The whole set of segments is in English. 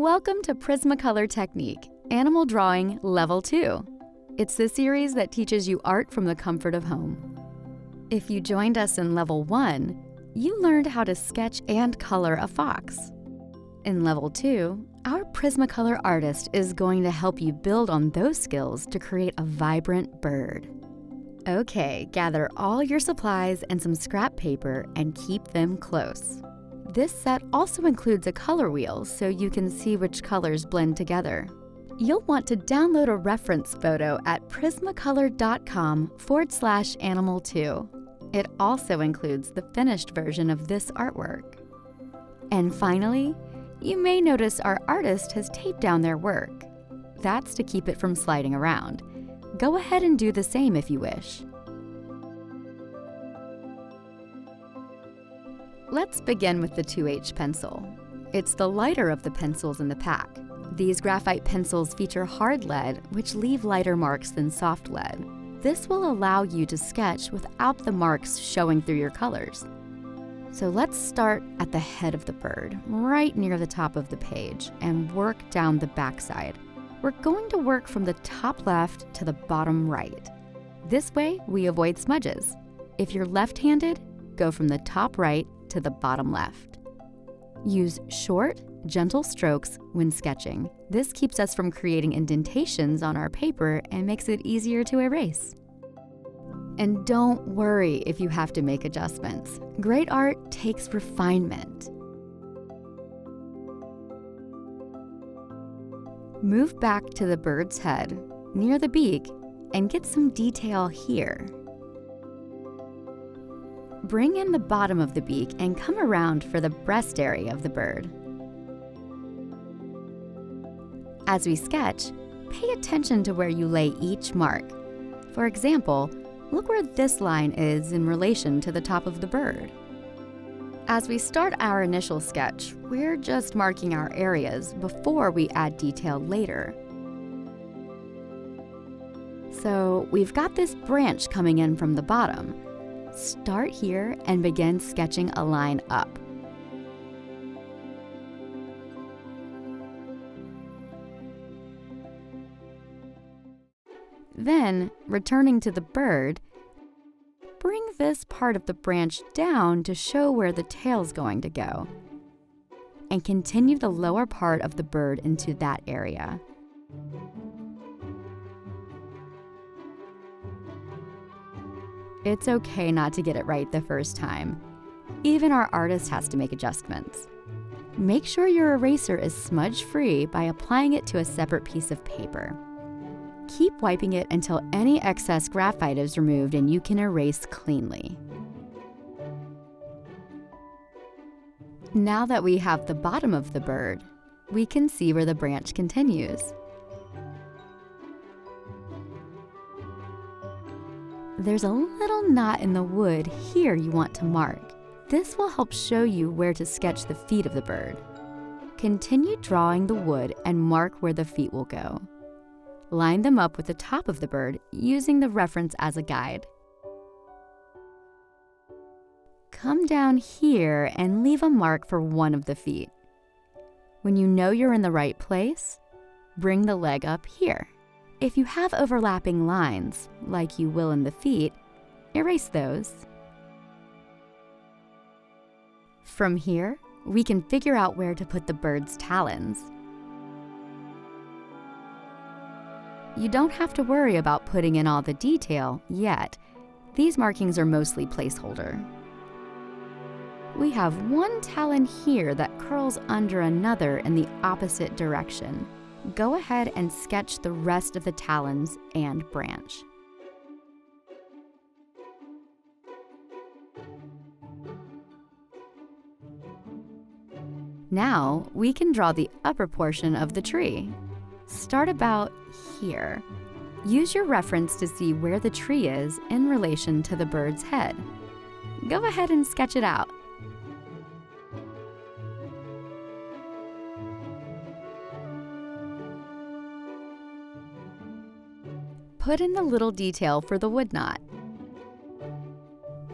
Welcome to Prismacolor Technique, Animal Drawing Level 2. It's the series that teaches you art from the comfort of home. If you joined us in Level 1, you learned how to sketch and color a fox. In Level 2, our Prismacolor artist is going to help you build on those skills to create a vibrant bird. Okay, gather all your supplies and some scrap paper and keep them close. This set also includes a color wheel so you can see which colors blend together. You'll want to download a reference photo at prismacolor.com/animal2. It also includes the finished version of this artwork. And finally, you may notice our artist has taped down their work. That's to keep it from sliding around. Go ahead and do the same if you wish. Let's begin with the 2H pencil. It's the lighter of the pencils in the pack. These graphite pencils feature hard lead, which leave lighter marks than soft lead. This will allow you to sketch without the marks showing through your colors. So let's start at the head of the bird, right near the top of the page, and work down the backside. We're going to work from the top left to the bottom right. This way, we avoid smudges. If you're left-handed, go from the top right to the bottom left. Use short, gentle strokes when sketching. This keeps us from creating indentations on our paper and makes it easier to erase. And don't worry if you have to make adjustments. Great art takes refinement. Move back to the bird's head, near the beak, and get some detail here. Bring in the bottom of the beak and come around for the breast area of the bird. As we sketch, pay attention to where you lay each mark. For example, look where this line is in relation to the top of the bird. As we start our initial sketch, we're just marking our areas before we add detail later. So we've got this branch coming in from the bottom. Start here and begin sketching a line up. Then, returning to the bird, bring this part of the branch down to show where the tail's going to go, and continue the lower part of the bird into that area. It's okay not to get it right the first time. Even our artist has to make adjustments. Make sure your eraser is smudge-free by applying it to a separate piece of paper. Keep wiping it until any excess graphite is removed and you can erase cleanly. Now that we have the bottom of the bird, we can see where the branch continues. There's a little knot in the wood here you want to mark. This will help show you where to sketch the feet of the bird. Continue drawing the wood and mark where the feet will go. Line them up with the top of the bird using the reference as a guide. Come down here and leave a mark for one of the feet. When you know you're in the right place, bring the leg up here. If you have overlapping lines, like you will in the feet, erase those. From here, we can figure out where to put the bird's talons. You don't have to worry about putting in all the detail yet. These markings are mostly placeholder. We have one talon here that curls under another in the opposite direction. Go ahead and sketch the rest of the talons and branch. Now we can draw the upper portion of the tree. Start about here. Use your reference to see where the tree is in relation to the bird's head. Go ahead and sketch it out. Put in the little detail for the wood knot.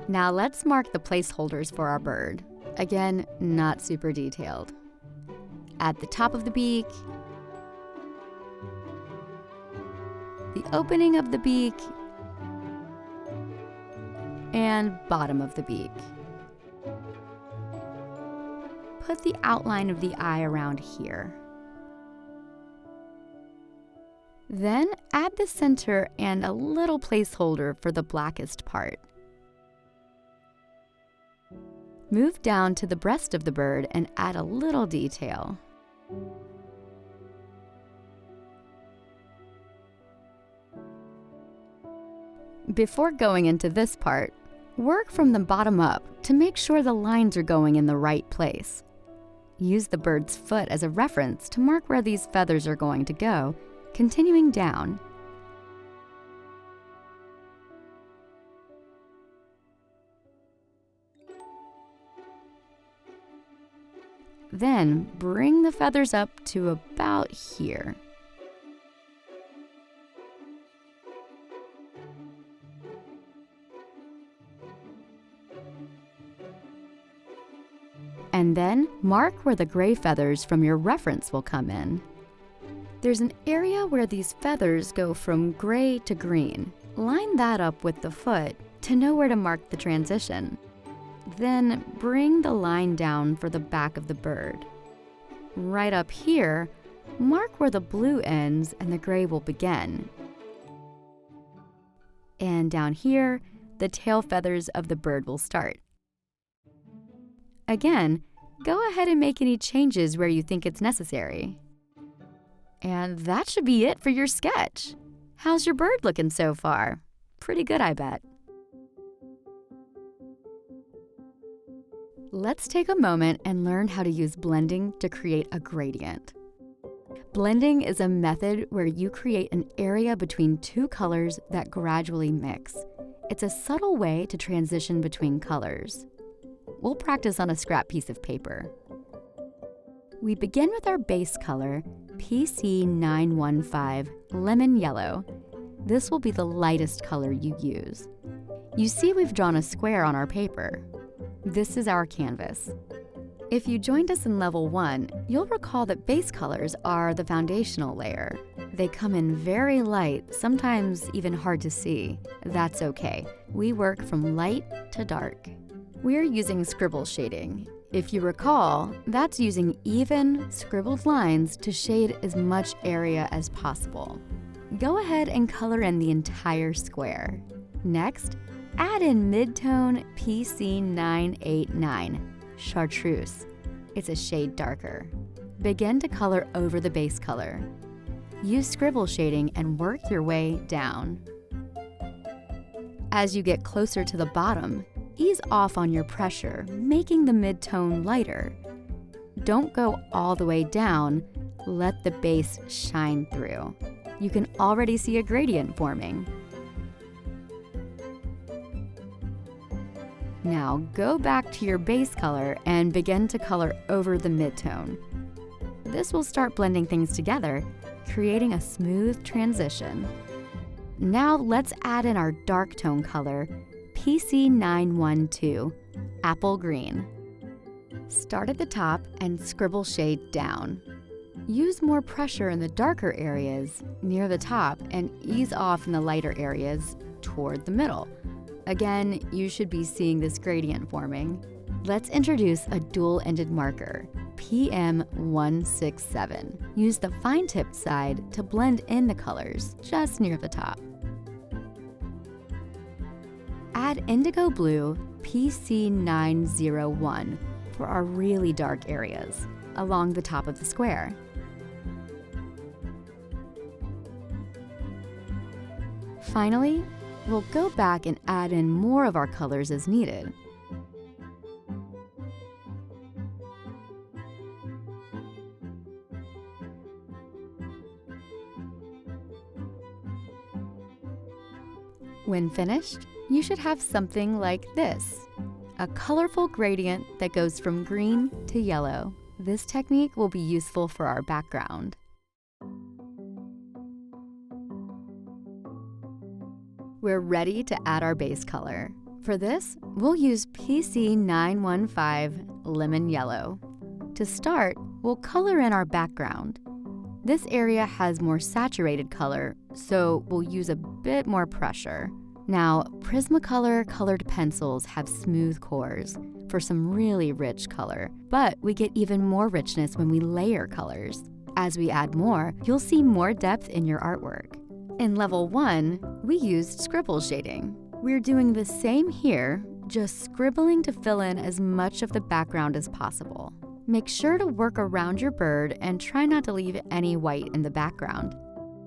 Now let's mark the placeholders for our bird. Again, not super detailed. at the top of the beak, the opening of the beak, and bottom of the beak. Put the outline of the eye around here. Then add the center and a little placeholder for the blackest part. Move down to the breast of the bird and add a little detail. Before going into this part, work from the bottom up to make sure the lines are going in the right place. Use the bird's foot as a reference to mark where these feathers are going to go, continuing down. Then bring the feathers up to about here. And then mark where the gray feathers from your reference will come in. There's an area where these feathers go from gray to green. Line that up with the foot to know where to mark the transition. Then bring the line down for the back of the bird. Right up here, mark where the blue ends and the gray will begin. And down here, the tail feathers of the bird will start. Again, go ahead and make any changes where you think it's necessary. And that should be it for your sketch. How's your bird looking so far? Pretty good, I bet. Let's take a moment and learn how to use blending to create a gradient. Blending is a method where you create an area between two colors that gradually mix. It's a subtle way to transition between colors. We'll practice on a scrap piece of paper. We begin with our base color, PC915 Lemon Yellow. This will be the lightest color you use. You see we've drawn a square on our paper. This is our canvas. If you joined us in level 1, you'll recall that base colors are the foundational layer. They come in very light, sometimes even hard to see. That's okay. We work from light to dark. We're using scribble shading. If you recall, that's using even, scribbled lines to shade as much area as possible. Go ahead and color in the entire square. Next, add in mid-tone PC989, Chartreuse. It's a shade darker. Begin to color over the base color. Use scribble shading and work your way down. As you get closer to the bottom, ease off on your pressure, making the mid-tone lighter. Don't go all the way down, let the base shine through. You can already see a gradient forming. Now go back to your base color and begin to color over the mid-tone. This will start blending things together, creating a smooth transition. Now let's add in our dark tone color, PC912, Apple Green. Start at the top and scribble shade down. Use more pressure in the darker areas near the top and ease off in the lighter areas toward the middle. Again, you should be seeing this gradient forming. Let's introduce a dual-ended marker, PM167. Use the fine-tipped side to blend in the colors just near the top. Add indigo blue, PC901, for our really dark areas along the top of the square. Finally, we'll go back and add in more of our colors as needed. When finished, you should have something like this, a colorful gradient that goes from green to yellow. This technique will be useful for our background. We're ready to add our base color. For this, we'll use PC915 Lemon Yellow. To start, we'll color in our background. This area has more saturated color, so we'll use a bit more pressure. Now, Prismacolor colored pencils have smooth cores for some really rich color, but we get even more richness when we layer colors. As we add more, you'll see more depth in your artwork. In level 1, we used scribble shading. We're doing the same here, just scribbling to fill in as much of the background as possible. Make sure to work around your bird and try not to leave any white in the background.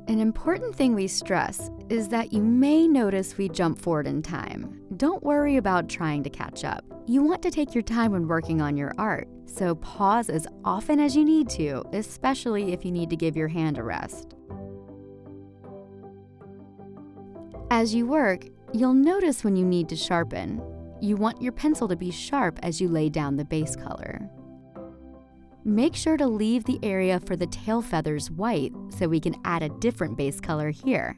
An important thing we stress is that you may notice we jump forward in time. Don't worry about trying to catch up. You want to take your time when working on your art, so pause as often as you need to, especially if you need to give your hand a rest. As you work, you'll notice when you need to sharpen. You want your pencil to be sharp as you lay down the base color. Make sure to leave the area for the tail feathers white so we can add a different base color here.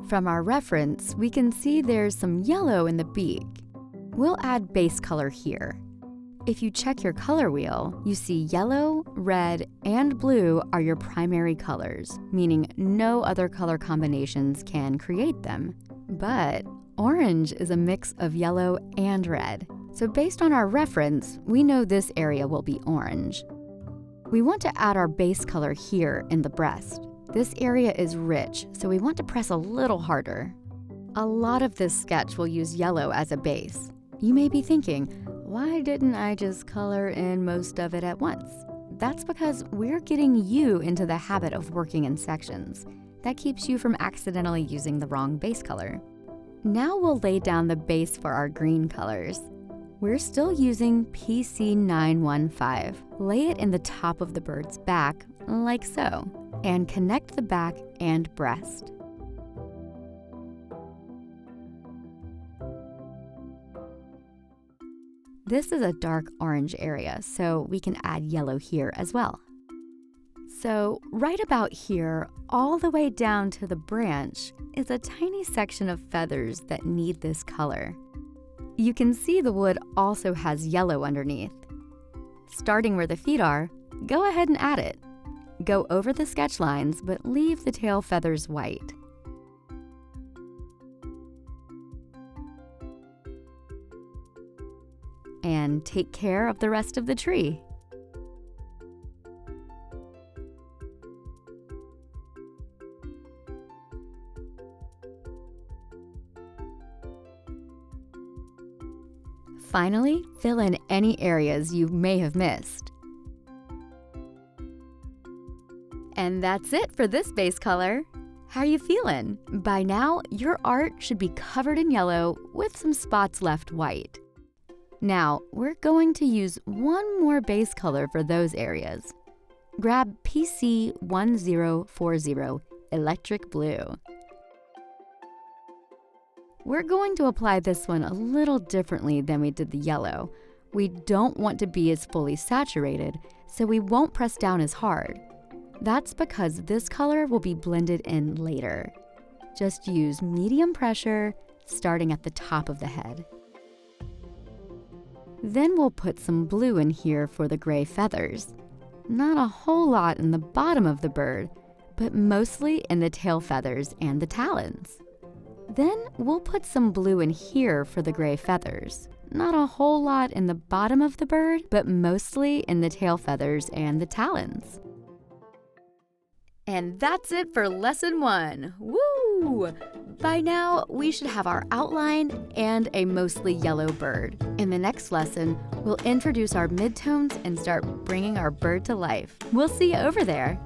From our reference, we can see there's some yellow in the beak. We'll add base color here. If you check your color wheel, you see yellow, red, and blue are your primary colors, meaning no other color combinations can create them. But orange is a mix of yellow and red. So based on our reference, we know this area will be orange. We want to add our base color here in the breast. This area is rich, so we want to press a little harder. A lot of this sketch will use yellow as a base. You may be thinking, why didn't I just color in most of it at once? That's because we're getting you into the habit of working in sections. That keeps you from accidentally using the wrong base color. Now we'll lay down the base for our green colors. We're still using PC915. Lay it in the top of the bird's back, like so, and connect the back and breast. This is a dark orange area, so we can add yellow here as well. So right about here, all the way down to the branch, is a tiny section of feathers that need this color. You can see the wood also has yellow underneath. Starting where the feet are, go ahead and add it. Go over the sketch lines, but leave the tail feathers white. And take care of the rest of the tree. Finally, fill in any areas you may have missed. And that's it for this base color. How are you feeling? By now, your art should be covered in yellow with some spots left white. Now, we're going to use one more base color for those areas. Grab PC1040 Electric Blue. We're going to apply this one a little differently than we did the yellow. We don't want to be as fully saturated, so we won't press down as hard. That's because this color will be blended in later. Just use medium pressure, starting at the top of the head. Then we'll put some blue in here for the gray feathers. Not a whole lot in the bottom of the bird, but mostly in the tail feathers and the talons. Then we'll put some blue in here for the gray feathers. Not a whole lot in the bottom of the bird, but mostly in the tail feathers and the talons. And that's it for lesson 1. Woo! By now, we should have our outline and a mostly yellow bird. In the next lesson, we'll introduce our midtones and start bringing our bird to life. We'll see you over there.